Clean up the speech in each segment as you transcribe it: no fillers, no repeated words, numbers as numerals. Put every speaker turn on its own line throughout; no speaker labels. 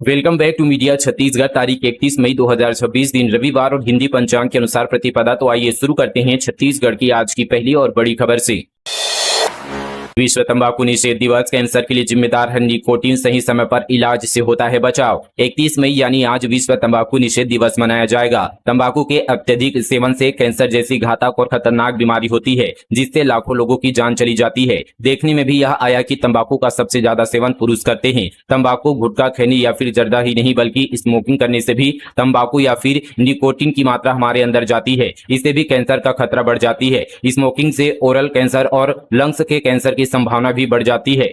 Welcome back to media Chhattisgarh. तारीख 31 मई 2026 दिन रविवार और हिंदी पंचांग के अनुसार प्रतिपदा। तो आइए शुरू करते हैं छत्तीसगढ़ की आज की पहली और बड़ी खबर से। विश्व तंबाकू निषेध दिवस। कैंसर के लिए जिम्मेदार है निकोटीन। सही समय पर इलाज से होता है बचाव। 31 मई यानी आज विश्व तंबाकू निषेध दिवस मनाया जाएगा। तंबाकू के अत्यधिक सेवन से कैंसर जैसी घातक और खतरनाक बीमारी होती है, जिससे लाखों लोगों की जान चली जाती है। देखने में भी यह आया कि तंबाकू का सबसे ज्यादा सेवन पुरुष करते हैं। तंबाकू, गुटखा, खैनी या फिर जर्दा ही नहीं बल्कि स्मोकिंग करने से भी तंबाकू या फिर निकोटीन की मात्रा हमारे अंदर जाती है। इससे भी कैंसर का खतरा बढ़ जाती है। स्मोकिंग से ओरल कैंसर और लंग्स के कैंसर की संभावना भी बढ़ जाती है।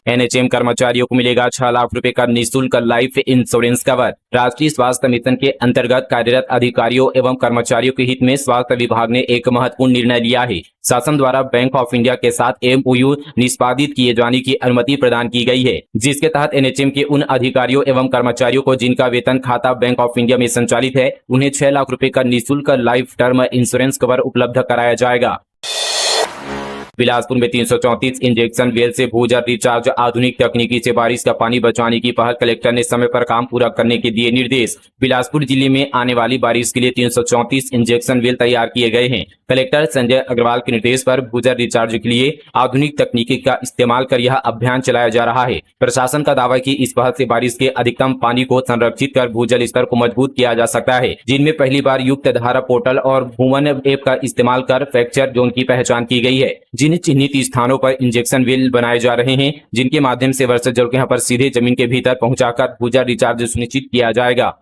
एनएचएम कर्मचारियों को मिलेगा 6 लाख रुपए का निःशुल्क लाइफ इंश्योरेंस कवर। राष्ट्रीय स्वास्थ्य मिशन के अंतर्गत कार्यरत अधिकारियों एवं कर्मचारियों के हित में स्वास्थ्य विभाग ने एक महत्वपूर्ण निर्णय लिया है। शासन द्वारा बैंक ऑफ इंडिया के साथ एमओयू निष्पादित किए जाने की अनुमति प्रदान की गई है, जिसके तहत एनएचएम के उन अधिकारियों एवं कर्मचारियों को जिनका वेतन खाता बैंक ऑफ इंडिया में संचालित है, उन्हें 6 लाख रुपए का निःशुल्क लाइफ टर्म इंश्योरेंस कवर उपलब्ध कराया जाएगा। बिलासपुर में 334 इंजेक्शन वेल से भूजल रिचार्ज। आधुनिक तकनीकी से बारिश का पानी बचाने की पहल। कलेक्टर ने समय पर काम पूरा करने के दिए निर्देश। बिलासपुर जिले में आने वाली बारिश के लिए 334 इंजेक्शन वेल तैयार किए गए हैं। कलेक्टर संजय अग्रवाल के निर्देश पर भूजल रिचार्ज के लिए आधुनिक तकनीकी का इस्तेमाल कर यह अभियान चलाया जा रहा है। प्रशासन का दावा है कि इस पहल से बारिश के अधिकतम पानी को संरक्षित कर भूजल स्तर को मजबूत किया जा सकता है, जिनमें पहली बार युक्त धारा पोर्टल और भुवन ऐप का इस्तेमाल कर फ्रैक्चर जोन की पहचान की गई है। जिन चिन्हित स्थानों पर इंजेक्शन वेल बनाए जा रहे हैं, जिनके माध्यम से वर्षा जल के यहाँ पर सीधे जमीन के भीतर पहुंचाकर भूजल रिचार्ज सुनिश्चित किया जाएगा।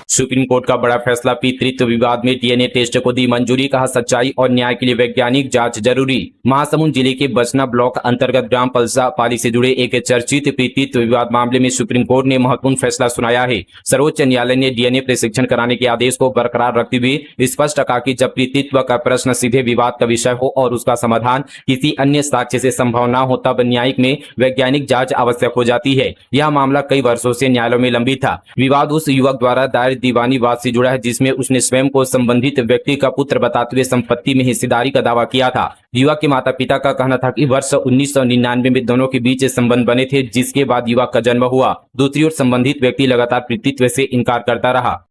सुप्रीम कोर्ट का बड़ा फैसला। पितृत्व विवाद में डीएनए टेस्ट को दी मंजूरी। कहा, सच्चाई और न्याय के लिए वैज्ञानिक जांच जरूरी। महासमुंद जिले के बचना ब्लॉक अंतर्गत ग्राम पलसा पाली से जुड़े एक चर्चित पितृत्व विवाद मामले में सुप्रीम कोर्ट ने महत्वपूर्ण फैसला सुनाया है। सर्वोच्च न्यायालय ने डीएनए प्रशिक्षण कराने के आदेश को बरकरार रखते हुए स्पष्ट कहा कि जब पितृत्व का प्रश्न सीधे विवाद का विषय हो और उसका समाधान किसी अन्य साक्ष्य से संभव न हो, तब न्यायिक में वैज्ञानिक जांच आवश्यक हो जाती है। यह मामला कई वर्षों से न्यायालयों में लंबित था। विवाद उस युवक द्वारा दायर दीवानी वाद से जुड़ा है, जिसमें उसने स्वयं को संबंधित व्यक्ति का पुत्र बताते हुए संपत्ति में हिस्सेदारी का दावा किया था। युवक के माता पिता का कहना था कि वर्ष 1999 में दोनों के बीच संबंध बने थे, जिसके बाद युवक का जन्म हुआ। दूसरी ओर संबंधित व्यक्ति लगातार पितृत्व से इनकार करता रहा।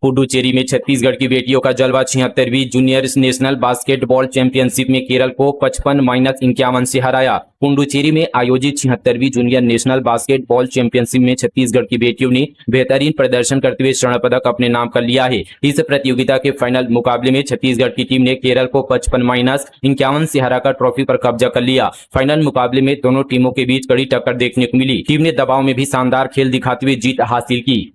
पुडुचेरी में छत्तीसगढ़ की बेटियों का जलवा। 76वीं जूनियर नेशनल बास्केटबॉल चैंपियनशिप में केरल को 55-51 से हराया। पुडुचेरी में आयोजित 76वीं जूनियर नेशनल बास्केटबॉल चैंपियनशिप में छत्तीसगढ़ की बेटियों ने बेहतरीन प्रदर्शन करते हुए स्वर्ण पदक अपने नाम कर लिया है। इस प्रतियोगिता के फाइनल मुकाबले में छत्तीसगढ़ की टीम ने केरल को 55-51 से हराकर ट्रॉफी पर कब्जा कर लिया। फाइनल मुकाबले में दोनों टीमों के बीच कड़ी टक्कर देखने को मिली। टीम ने दबाव में भी शानदार खेल दिखाते हुए जीत हासिल की।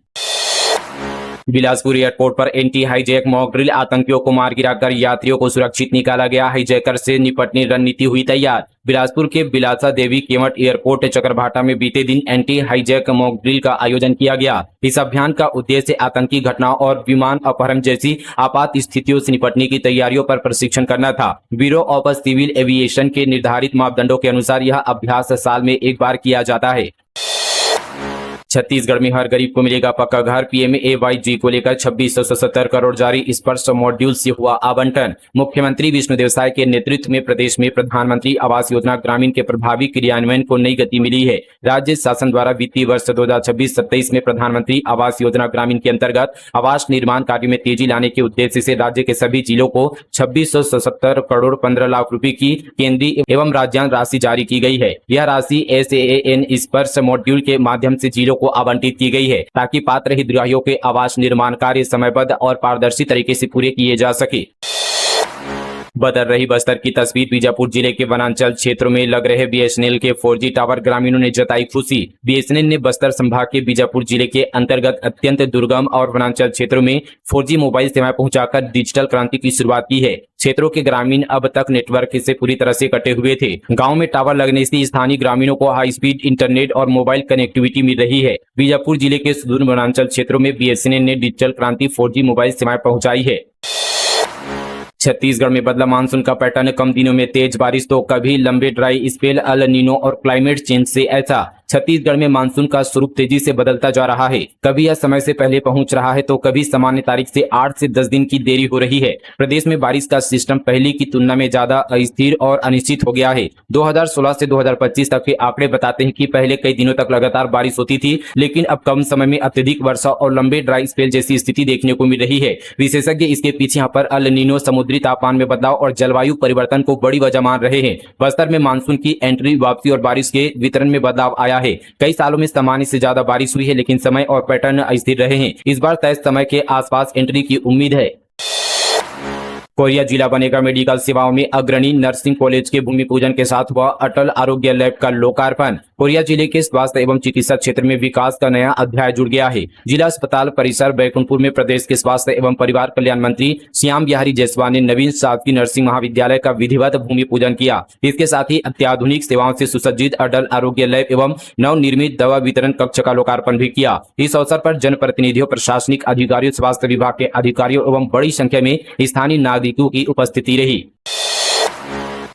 बिलासपुर एयरपोर्ट पर एंटी हाईजैक मॉक ड्रिल। आतंकियों को मार गिराकर यात्रियों को सुरक्षित निकाला गया। हाईजैकर से निपटने रणनीति हुई तैयार। बिलासपुर के बिलासा देवी केवट एयरपोर्ट चकरभाटा में बीते दिन एंटी हाईजैक मॉक ड्रिल का आयोजन किया गया। इस अभियान का उद्देश्य आतंकी घटनाओं और विमान अपहरण जैसी आपात स्थितियों से निपटने की तैयारियों पर प्रशिक्षण करना था। ब्यूरो ऑफ सिविल एविएशन के निर्धारित मापदंडों के अनुसार यह अभ्यास साल में एक बार किया जाता है। छत्तीसगढ़ में हर गरीब को मिलेगा पक्का घर। पीएमएवाईजी को लेकर 2677 करोड़ जारी। स्पर्श मॉड्यूल से हुआ आवंटन। मुख्यमंत्री विष्णुदेव साय के नेतृत्व में प्रदेश में प्रधानमंत्री आवास योजना ग्रामीण के प्रभावी क्रियान्वयन को नई गति मिली है। राज्य शासन द्वारा वित्तीय वर्ष 2026-27 में प्रधानमंत्री आवास योजना ग्रामीण के अंतर्गत आवास निर्माण कार्य में तेजी लाने के उद्देश्य से राज्य के सभी जिलों को 2677 करोड़ 15 लाख रुपए की केंद्रीय एवं राज्यांतरण राशि जारी की गई है। यह राशि SAAN स्पर्श मॉड्यूल के माध्यम से जिलों को आवंटित की गई है, ताकि पात्र हितग्राहियों के आवास निर्माण कार्य समयबद्ध और पारदर्शी तरीके से पूरे किए जा सके। बदल रही बस्तर की तस्वीर। बीजापुर जिले के वनांचल क्षेत्रों में लग रहे बीएसएनएल के 4G टावर। ग्रामीणों ने जताई खुशी। बीएसएनएल ने बस्तर संभाग के बीजापुर जिले के अंतर्गत अत्यंत दुर्गम और वनांचल क्षेत्रों में 4G मोबाइल सेवाएं पहुंचाकर डिजिटल क्रांति की शुरुआत की है। क्षेत्रों के ग्रामीण अब तक नेटवर्क से पूरी तरह से कटे हुए थे। गांव में टावर लगने से स्थानीय ग्रामीणों को हाई स्पीड इंटरनेट और मोबाइल कनेक्टिविटी मिल रही है। बीजापुर जिले के सुदूर वनांचल क्षेत्रों में बीएसएनएल ने डिजिटल क्रांति 4G मोबाइल सेवाएं पहुंचाई है। छत्तीसगढ़ में बदला मानसून का पैटर्न। कम दिनों में तेज बारिश तो कभी लंबे ड्राई स्पेल। अल नीनो और क्लाइमेट चेंज से ऐसा। छत्तीसगढ़ में मानसून का स्वरूप तेजी से बदलता जा रहा है। कभी यह समय से पहले पहुंच रहा है तो कभी सामान्य तारीख से 8 से 10 दिन की देरी हो रही है। प्रदेश में बारिश का सिस्टम पहले की तुलना में ज्यादा अस्थिर और अनिश्चित हो गया है। 2016 से 2025 तक के आंकड़े बताते हैं कि पहले कई दिनों तक लगातार बारिश होती थी, लेकिन अब कम समय में अत्यधिक वर्षा और लंबे ड्राई स्पेल जैसी स्थिति देखने को मिल रही है। विशेषज्ञ इसके पीछे यहाँ पर अल नीनो, समुद्री तापमान में बदलाव और जलवायु परिवर्तन को बड़ी वजह मान रहे हैं। बस्तर में मानसून की एंट्री, वापसी और बारिश के वितरण में बदलाव आया है। कई सालों में सामान्य से ज्यादा बारिश हुई है, लेकिन समय और पैटर्न अस्थिर रहे हैं। इस बार तय समय के आसपास एंट्री की उम्मीद है। कोरिया जिला बनेगा मेडिकल सेवाओं में अग्रणी। नर्सिंग कॉलेज के भूमि पूजन के साथ हुआ अटल आरोग्य लैब का लोकार्पण। कोरिया जिले के स्वास्थ्य एवं चिकित्सा क्षेत्र में विकास का नया अध्याय जुड़ गया है। जिला अस्पताल परिसर बैकुंठपुर में प्रदेश के स्वास्थ्य एवं परिवार कल्याण मंत्री श्याम बिहारी जायसवाल ने नवीन शासकीय नर्सिंग महाविद्यालय का विधिवत भूमि पूजन किया। इसके साथ ही अत्याधुनिक सेवाओं से सुसज्जित अटल आरोग्य लैब एवं नवनिर्मित दवा वितरण कक्ष का लोकार्पण भी किया। इस अवसर पर जनप्रतिनिधियों, प्रशासनिक अधिकारियों, स्वास्थ्य विभाग के अधिकारियों एवं बड़ी संख्या में स्थानीय नागरिकों की उपस्थिति रही।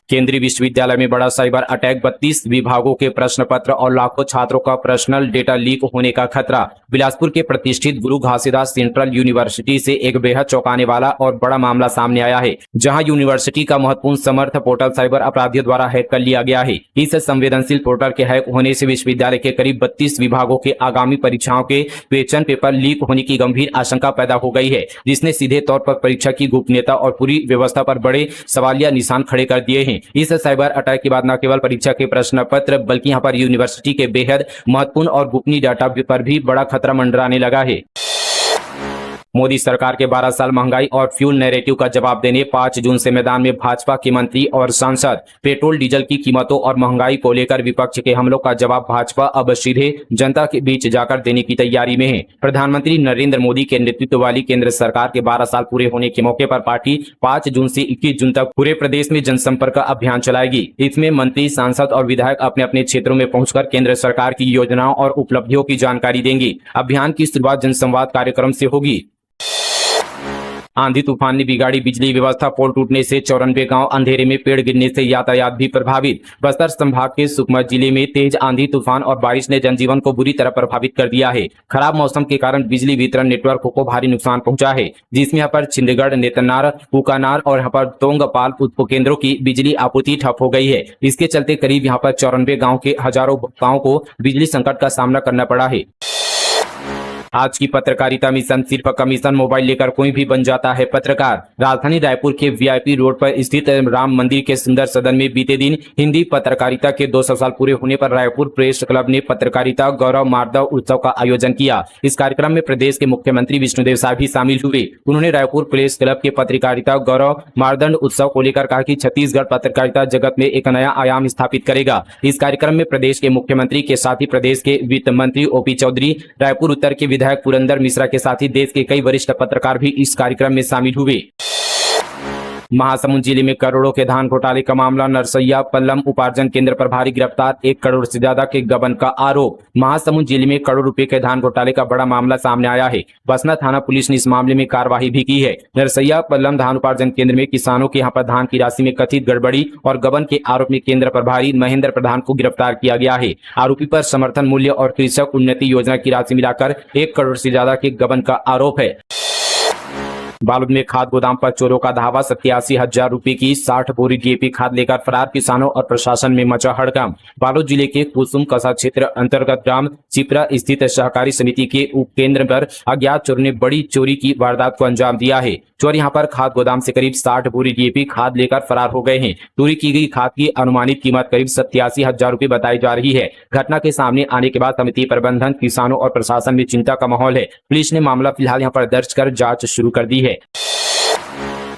केंद्रीय विश्वविद्यालय में बड़ा साइबर अटैक, 32 विभागों के प्रश्न पत्र और लाखों छात्रों का पर्सनल डेटा लीक होने का खतरा। बिलासपुर के प्रतिष्ठित गुरु घासीदास सेंट्रल यूनिवर्सिटी से एक बेहद चौंकाने वाला और बड़ा मामला सामने आया है, जहां यूनिवर्सिटी का महत्वपूर्ण समर्थ पोर्टल साइबर अपराधियों द्वारा हैक कर लिया गया है। इस संवेदनशील पोर्टल के हैक होने से विश्वविद्यालय के करीब 32 विभागों के आगामी परीक्षाओं के क्वेश्चन पेपर लीक होने की गंभीर आशंका पैदा हो गई है, जिसने सीधे तौर पर परीक्षा की गोपनीयता और पूरी व्यवस्था पर बड़े सवालिया निशान खड़े कर दिए हैं। इस साइबर अटैक के बाद न केवल परीक्षा के प्रश्न पत्र बल्कि यहां पर यूनिवर्सिटी के बेहद महत्वपूर्ण और गोपनीय डाटा पर भी बड़ा खतरा मंडराने लगा है। मोदी सरकार के 12 साल महंगाई और फ्यूल नैरेटिव का जवाब देने 5 जून से मैदान में भाजपा के मंत्री और सांसद। पेट्रोल डीजल की कीमतों और महंगाई को लेकर विपक्ष के हमलों का जवाब भाजपा अब सीधे जनता के बीच जाकर देने की तैयारी में है। प्रधानमंत्री नरेंद्र मोदी के नेतृत्व वाली केंद्र सरकार के 12 साल पूरे होने के मौके पर पार्टी 5 जून से 21 जून तक पूरे प्रदेश में जनसंपर्क अभियान चलाएगी। इसमें मंत्री, सांसद और विधायक अपने अपने क्षेत्रों में पहुंचकर केंद्र सरकार की योजनाओं और उपलब्धियों की जानकारी देंगे। अभियान की शुरुआत जनसंवाद कार्यक्रम से होगी। आंधी तूफान ने बिगाड़ी बिजली व्यवस्था, पोल टूटने से 94 गांव, अंधेरे में पेड़ गिरने से यातायात भी प्रभावित। बस्तर संभाग के सुकमा जिले में तेज आंधी तूफान और बारिश ने जनजीवन को बुरी तरह प्रभावित कर दिया है। खराब मौसम के कारण बिजली वितरण नेटवर्क को भारी नुकसान पहुंचा है, जिसमें यहाँ पर छिंदगढ़, नेतनार, कुकानार और यहाँ पर तोंगपाल उपकेंद्रों की बिजली आपूर्ति ठप हो गई है। इसके चलते करीब यहाँ पर 94 गाँव के हजारों उपभोक्ताओं को बिजली संकट का सामना करना पड़ा है। आज की पत्रकारिता मिशन, सिर्फ कमीशन मोबाइल लेकर कोई भी बन जाता है पत्रकार। राजधानी रायपुर के वीआईपी रोड पर स्थित राम मंदिर के सुंदर सदन में बीते दिन हिंदी पत्रकारिता के 200 साल पूरे होने पर रायपुर प्रेस क्लब ने पत्रकारिता गौरव मार्दव उत्सव का आयोजन किया। इस कार्यक्रम में प्रदेश के मुख्यमंत्री विष्णुदेव साय भी शामिल हुए। उन्होंने रायपुर प्रेस क्लब के पत्रकारिता गौरव मार्दंड उत्सव को लेकर कहा कि छत्तीसगढ़ पत्रकारिता जगत में एक नया आयाम स्थापित करेगा। इस कार्यक्रम में प्रदेश के मुख्यमंत्री के साथ ही प्रदेश के वित्त मंत्री ओपी चौधरी, रायपुर उत्तर के विधायक पुरंदर मिश्रा के साथ ही देश के कई वरिष्ठ पत्रकार भी इस कार्यक्रम में शामिल हुए। महासमुंद जिले में करोड़ों के धान घोटाले का मामला, नरसैया पल्लम उपार्जन केंद्र प्रभारी गिरफ्तार, 1 करोड़ से ज्यादा के गबन का आरोप। महासमुंद जिले में करोड़ रुपए के धान घोटाले का बड़ा मामला सामने आया है। बसना थाना पुलिस ने इस मामले में कार्रवाई भी की है। नरसैया पल्लम धान उपार्जन केंद्र में किसानों के यहाँ पर धान की राशि में कथित गड़बड़ी और गबन के आरोप में केंद्र प्रभारी महेंद्र प्रधान को गिरफ्तार किया गया है। आरोपी पर समर्थन मूल्य और कृषक उन्नति योजना की राशि मिलाकर 1 करोड़ से ज्यादा के गबन का आरोप है। बालोद में खाद गोदाम पर चोरों का धावा, 87,000 रुपए की 60 बोरी डीएपी खाद लेकर फरार, किसानों और प्रशासन में मचा हड़कंप। बालोद जिले के कुसुम कसा क्षेत्र अंतर्गत ग्राम चिपरा स्थित सहकारी समिति के उपकेंद्र पर अज्ञात चोरों ने बड़ी चोरी की वारदात को अंजाम दिया है। चोर यहां पर खाद गोदाम से करीब 60 बोरी डीएपी खाद लेकर फरार हो गए हैं। चोरी की गई खाद की अनुमानित कीमत करीब 87,000 रुपए बताई जा रही है। घटना के सामने आने के बाद समिति प्रबंधन, किसानों और प्रशासन में चिंता का माहौल है। पुलिस ने मामला फिलहाल यहां पर दर्ज कर जांच शुरू कर दी है।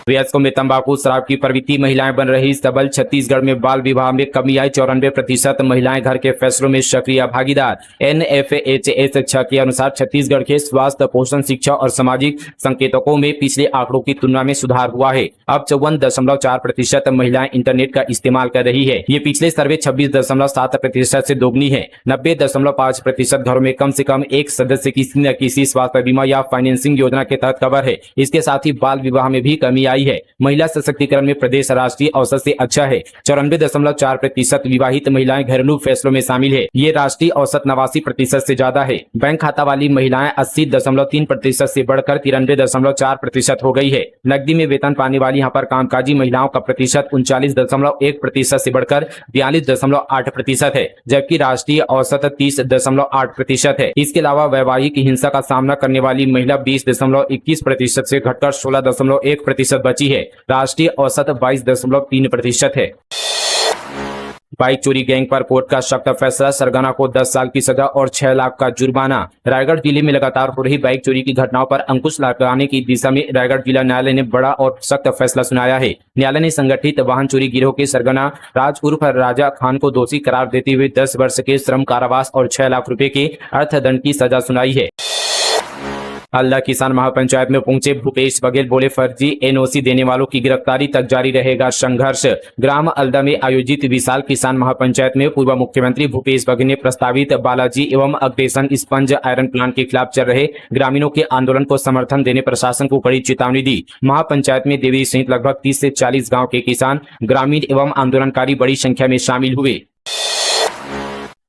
वयस्कों में तंबाकू शराब की प्रवृत्ति, महिलाएं बन रही सबल। छत्तीसगढ़ में बाल विवाह में कमी आई, 94% महिलाएं घर के फैसलों में सक्रिय भागीदार। NFHS 6 के अनुसार छत्तीसगढ़ के स्वास्थ्य, पोषण, शिक्षा और सामाजिक संकेतकों में पिछले आंकड़ों की तुलना में सुधार हुआ है। अब 54.4% महिलाएं इंटरनेट का इस्तेमाल कर रही है। ये पिछले सर्वे 26.7% से दोगुनी है। 90.5% घरों में कम से कम एक सदस्य किसी न किसी स्वास्थ्य बीमा या फाइनेंसिंग योजना के तहत कवर है। इसके साथ ही बाल विवाह में भी कमी आई है। महिला सशक्तिकरण में प्रदेश राष्ट्रीय औसत से अच्छा है। 94.4% विवाहित महिलाएं घरेलू फैसलों में शामिल है। ये राष्ट्रीय औसत 89% से ज्यादा है। बैंक खाता वाली महिलाएं 80.3% से बढ़कर 93.4% हो गई है। नकदी में वेतन पाने वाली यहाँ पर कामकाजी महिलाओं का प्रतिशत 39.1% से बढ़कर 42.8% है, जबकि राष्ट्रीय औसत 30.8% है। इसके अलावा वैवाहिक हिंसा का सामना करने वाली महिला 20.21% से घटकर 16.1% बची है। राष्ट्रीय औसत 22.3% है। बाइक चोरी गैंग पर कोर्ट का सख्त फैसला, सरगना को 10 साल की सजा और 6 लाख का जुर्माना। रायगढ़ जिले में लगातार हो रही बाइक चोरी की घटनाओं पर अंकुश लगाने की दिशा में रायगढ़ जिला न्यायालय ने बड़ा और सख्त फैसला सुनाया है। न्यायालय ने संगठित वाहन चोरी गिरोह के सरगना राज उर्फ राजा खान को दोषी करार देते हुए 10 वर्ष के श्रम कारावास और 6 लाख रुपए के अर्थदंड की सजा सुनाई है। अल्लाह किसान महापंचायत में पहुंचे भूपेश बघेल, बोले फर्जी एनओसी देने वालों की गिरफ्तारी तक जारी रहेगा संघर्ष। ग्राम अल्दा में आयोजित विशाल किसान महापंचायत में पूर्व मुख्यमंत्री भूपेश बघेल ने प्रस्तावित बालाजी एवं अग्रेसन स्पंज आयरन प्लांट के खिलाफ चल रहे ग्रामीणों के आंदोलन को समर्थन देने प्रशासन को कड़ी चेतावनी दी। महापंचायत में देवी सहित लगभग 30 से 40 गाँव के किसान, ग्रामीण एवं आंदोलनकारी बड़ी संख्या में शामिल हुए।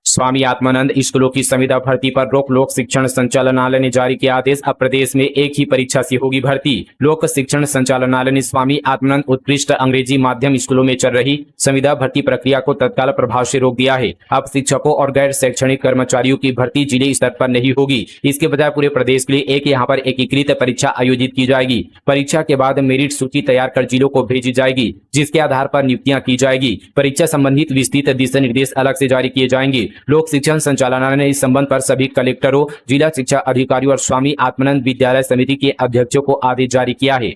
स्वामी आत्मानंद स्कूलों की संविदा भर्ती पर रोक, लोक शिक्षण संचालनालय ने जारी किया आदेश। अब प्रदेश में एक ही परीक्षा से होगी भर्ती। लोक शिक्षण संचालनालय ने स्वामी आत्मानंद उत्कृष्ट अंग्रेजी माध्यम स्कूलों में चल रही संविदा भर्ती प्रक्रिया को तत्काल प्रभाव से रोक दिया है। अब शिक्षकों और गैर शैक्षणिक कर्मचारियों की भर्ती जिले स्तर पर नहीं होगी। इसके बजाय पूरे प्रदेश के लिए एक यहाँ पर एकीकृत परीक्षा आयोजित की जाएगी। परीक्षा के बाद मेरिट सूची तैयार कर जिलों को भेजी जाएगी, जिसके आधार पर नियुक्तियां की जाएगी। परीक्षा संबंधित विस्तृत दिशा निर्देश अलग से जारी किए जाएंगे। लोक शिक्षण संचालनालय ने इस संबंध पर सभी कलेक्टरों, जिला शिक्षा अधिकारियों और स्वामी आत्मानंद विद्यालय समिति के अध्यक्षों को आदेश जारी किया है।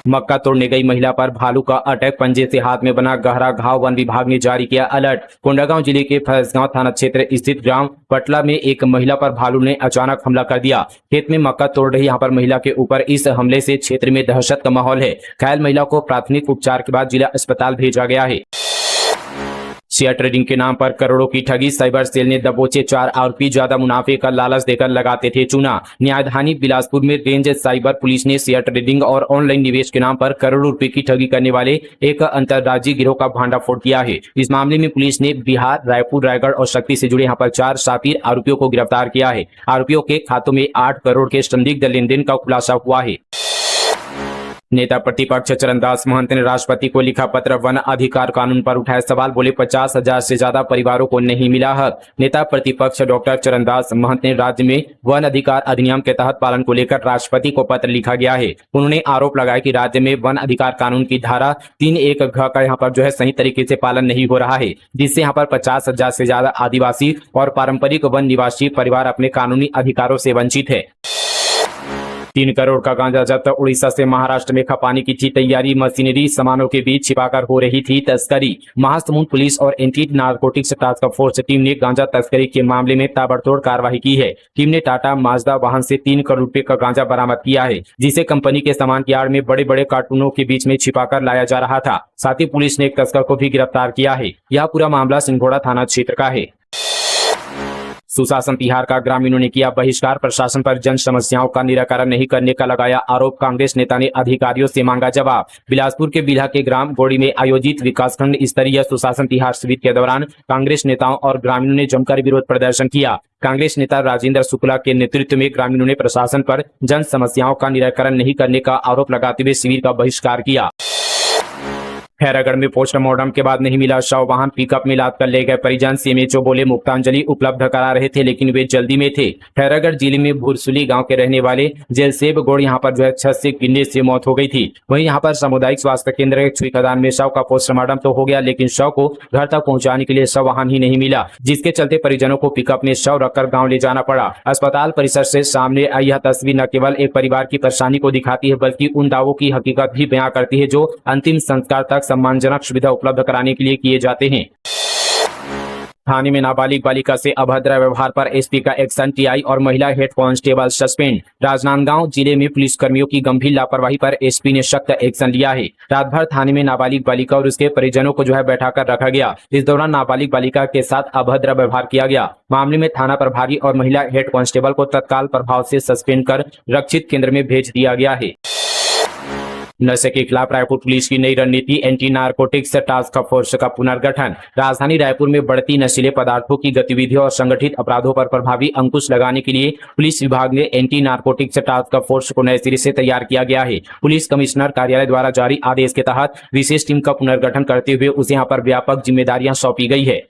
मक्का तोड़ने गई महिला पर भालू का अटैक, पंजे से हाथ में बना गहरा घाव, वन विभाग ने जारी किया अलर्ट। कोंडागांव जिले के फरसगांव थाना क्षेत्र स्थित ग्राम पटला में एक महिला पर भालू ने अचानक हमला कर दिया। खेत में मक्का तोड़ रही यहाँ पर महिला के ऊपर इस हमले से क्षेत्र में दहशत का माहौल है। घायल महिला को प्राथमिक उपचार के बाद जिला अस्पताल भेजा गया है। शेयर ट्रेडिंग के नाम पर करोड़ों की ठगी, साइबर सेल ने दबोचे 4 आरोपी, ज्यादा मुनाफे का लालच देकर लगाते थे चूना। न्यायधानी बिलासपुर में रेंज साइबर पुलिस ने शेयर ट्रेडिंग और ऑनलाइन निवेश के नाम पर करोड़ों रुपए की ठगी करने वाले एक अंतर्राज्यीय गिरोह का भांडाफोड़ किया है। इस मामले में पुलिस ने बिहार, रायपुर, रायगढ़ और शक्ति से जुड़े यहाँ पर 4 शातिर आरोपियों को गिरफ्तार किया है। आरोपियों के खातों में 8 करोड़ के संदिग्ध लेनदेन का खुलासा हुआ है। नेता प्रतिपक्ष चरणदास महंत ने राष्ट्रपति को लिखा पत्र, वन अधिकार कानून पर उठाए सवाल, बोले 50,000 से ज्यादा परिवारों को नहीं मिला हक। नेता प्रतिपक्ष डॉक्टर चरणदास महंत ने राज्य में वन अधिकार अधिनियम के तहत पालन को लेकर राष्ट्रपति को पत्र लिखा गया है। उन्होंने आरोप लगाया कि राज्य में वन अधिकार कानून की धारा 3(1) घ का यहाँ पर सही तरीके से पालन नहीं हो रहा है, जिससे यहाँ पर 50,000 से ज्यादा आदिवासी और पारंपरिक वन निवासी परिवार अपने कानूनी अधिकारों से वंचित है। 3 करोड़ का गांजा जब्त, उड़ीसा से महाराष्ट्र में खपाने की थी तैयारी, मशीनरी सामानों के बीच छिपाकर हो रही थी तस्करी। महासमुंद पुलिस और anti narcotics task force team ने गांजा तस्करी के मामले में ताबड़तोड़ कार्रवाई की है। टीम ने टाटा माजदा वाहन से 3 करोड़ रुपए का गांजा बरामद किया है, जिसे कंपनी के सामान की आड़ में बड़े बड़े कार्टूनों के बीच में छिपाकर लाया जा रहा था। साथ ही पुलिस ने एक तस्कर को भी गिरफ्तार किया है। यह पूरा मामला सिंघोड़ा थाना क्षेत्र का है। सुशासन तिहार का ग्रामीणों ने किया बहिष्कार, प्रशासन पर जन समस्याओं का निराकरण नहीं करने का लगाया आरोप, कांग्रेस नेता ने अधिकारियों से मांगा जवाब। बिलासपुर के बिल्हा के ग्राम गोड़ी में आयोजित विकासखंड स्तरीय सुशासन तिहार शिविर के दौरान कांग्रेस नेताओं और ग्रामीणों ने जमकर विरोध प्रदर्शन किया। कांग्रेस नेता राजेंद्र शुक्ला के नेतृत्व में ग्रामीणों ने प्रशासन पर जन समस्याओं का निराकरण नहीं करने का आरोप लगाते हुए शिविर का बहिष्कार किया। खैरागढ़ में पोस्टमार्टम के बाद नहीं मिला शव, वाहन पिकअप में लाद कर ले गए परिजन। सीएमएचओ बोले मुक्तांजलि उपलब्ध करा रहे थे लेकिन वे जल्दी में थे। खैरागढ़ जिले में भुरसुली गांव के रहने वाले जयसेब गौड़ यहाँ पर छत से गिरने से मौत हो गई थी। वहीं यहाँ पर सामुदायिक स्वास्थ्य केंद्र छुई खदान में शव का पोस्टमार्टम तो हो गया, लेकिन शव को घर तक पहुँचाने के लिए शव वाहन ही नहीं मिला, जिसके चलते परिजनों को पिकअप में शव रखकर गाँव ले जाना पड़ा। अस्पताल परिसर से सामने आई यह तस्वीर न केवल एक परिवार की परेशानी को दिखाती है, बल्कि उन दावों की हकीकत भी बयां करती है जो अंतिम संस्कार तक सम्मानजनक सुविधा उपलब्ध कराने के लिए किए जाते हैं। थाने में नाबालिग बालिका से अभद्र व्यवहार पर एसपी का एक्शन, टीआई और महिला हेड कांस्टेबल सस्पेंड। राजनांदगांव जिले में पुलिस कर्मियों की गंभीर लापरवाही पर एसपी ने सख्त एक्शन लिया है। रात भर थाने में नाबालिग बालिका और उसके परिजनों को बैठाकर रखा गया। इस दौरान नाबालिग बालिका के साथ अभद्र व्यवहार किया गया। मामले में थाना प्रभारी और महिला हेड कांस्टेबल को तत्काल प्रभाव से सस्पेंड कर रक्षित केंद्र में भेज दिया गया है। नशे के खिलाफ रायपुर पुलिस की नई रणनीति, एंटी नारकोटिक्स टास्क फोर्स का पुनर्गठन। राजधानी रायपुर में बढ़ती नशीले पदार्थों की गतिविधियों और संगठित अपराधों पर प्रभावी अंकुश लगाने के लिए पुलिस विभाग ने एंटी नारकोटिक्स टास्क फोर्स को नए सिरे से तैयार किया गया है। पुलिस कमिश्नर कार्यालय द्वारा जारी आदेश के तहत विशेष टीम का पुनर्गठन करते हुए उसे यहाँ पर व्यापक जिम्मेदारियां सौंपी गई है।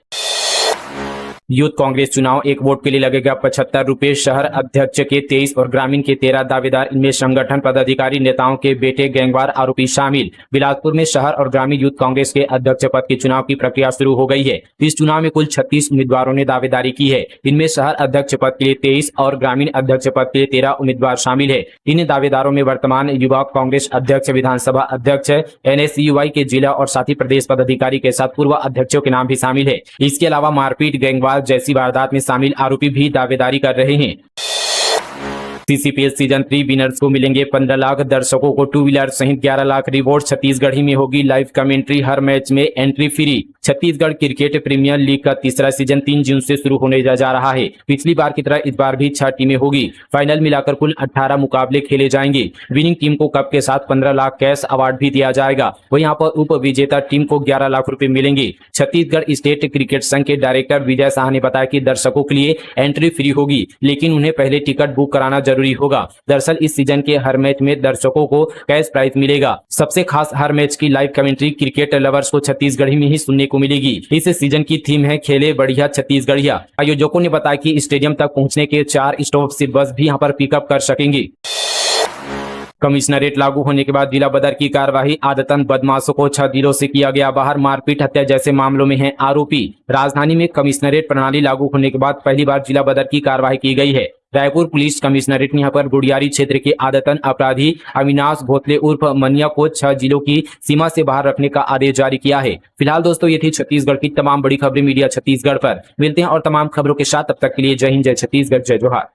यूथ कांग्रेस चुनाव, एक वोट के लिए लगेगा 75 रुपए। शहर अध्यक्ष के 23 और ग्रामीण के 13 दावेदार, इनमें संगठन पदाधिकारी, नेताओं के बेटे, गैंगवार आरोपी शामिल। बिलासपुर में शहर और ग्रामीण यूथ कांग्रेस के अध्यक्ष पद के चुनाव की प्रक्रिया शुरू हो गई है। इस चुनाव में कुल 36 उम्मीदवारों ने दावेदारी की है। इनमें शहर अध्यक्ष पद के लिए 23 और ग्रामीण अध्यक्ष पद के लिए 13 उम्मीदवार शामिल है। इन दावेदारों में वर्तमान युवा कांग्रेस अध्यक्ष, विधानसभा अध्यक्ष, NSUI के जिला और साथी प्रदेश पदाधिकारी के साथ पूर्व अध्यक्षों के नाम भी शामिल है। इसके अलावा मारपीट, गैंगवार जैसी वारदात में शामिल आरोपी भी दावेदारी कर रहे हैं। CCPL सीजन 3 विनर्स को मिलेंगे 15 लाख, दर्शकों को 2 व्हीलर सहित 11 लाख रिवॉर्ड। छत्तीसगढ़ ही में होगी लाइव कमेंट्री, हर मैच में entry free. Chhattisgarh cricket premier league का तीसरा सीजन 3 जून से शुरू होने जा रहा है। पिछली बार की तरह इस बार भी 6 टीमें होगी। फाइनल मिलाकर कुल 18 मुकाबले खेले जाएंगे। विनिंग टीम को कप के साथ 15 लाख कैश अवार्ड भी दिया जाएगा। वहीं यहाँ पर उप विजेता टीम को 11 लाख रुपए मिलेंगे। छत्तीसगढ़ स्टेट क्रिकेट संघ के डायरेक्टर विजय शाह ने बताया कि दर्शकों के लिए एंट्री फ्री होगी, लेकिन उन्हें पहले टिकट बुक कराना जरूरी होगा। दरअसल इस सीजन के हर मैच में दर्शकों को कैश प्राइज मिलेगा। सबसे खास, हर मैच की लाइव कमेंट्री क्रिकेट लवर्स को छत्तीसगढ़ी में ही सुनने को मिलेगी। इस सीजन की थीम है खेले बढ़िया छत्तीसगढ़िया। आयोजकों ने बताया कि स्टेडियम तक पहुंचने के 4 स्टॉप से बस भी यहां पर पिकअप कर सकेंगी। कमिश्नरेट लागू होने के बाद जिला बदर की कार्रवाई, आदतन बदमाशों को 6 दिनों से किया गया बाहर। मारपीट, हत्या जैसे मामलों में हैं आरोपी। राजधानी में कमिश्नरेट प्रणाली लागू होने के बाद पहली बार जिला बदर की कार्रवाई की गई है। रायपुर पुलिस कमिश्नरेट ने यहाँ पर गुड़ियारी क्षेत्र के आदतन अपराधी अविनाश भोतले उर्फ मनिया को 6 जिलों की सीमा से बाहर रखने का आदेश जारी किया है। फिलहाल दोस्तों, ये थी छत्तीसगढ़ की तमाम बड़ी खबरें मीडिया छत्तीसगढ़ पर। मिलते हैं और तमाम खबरों के साथ, तब तक के लिए जय हिंद, जय छत्तीसगढ़, जय जोहार।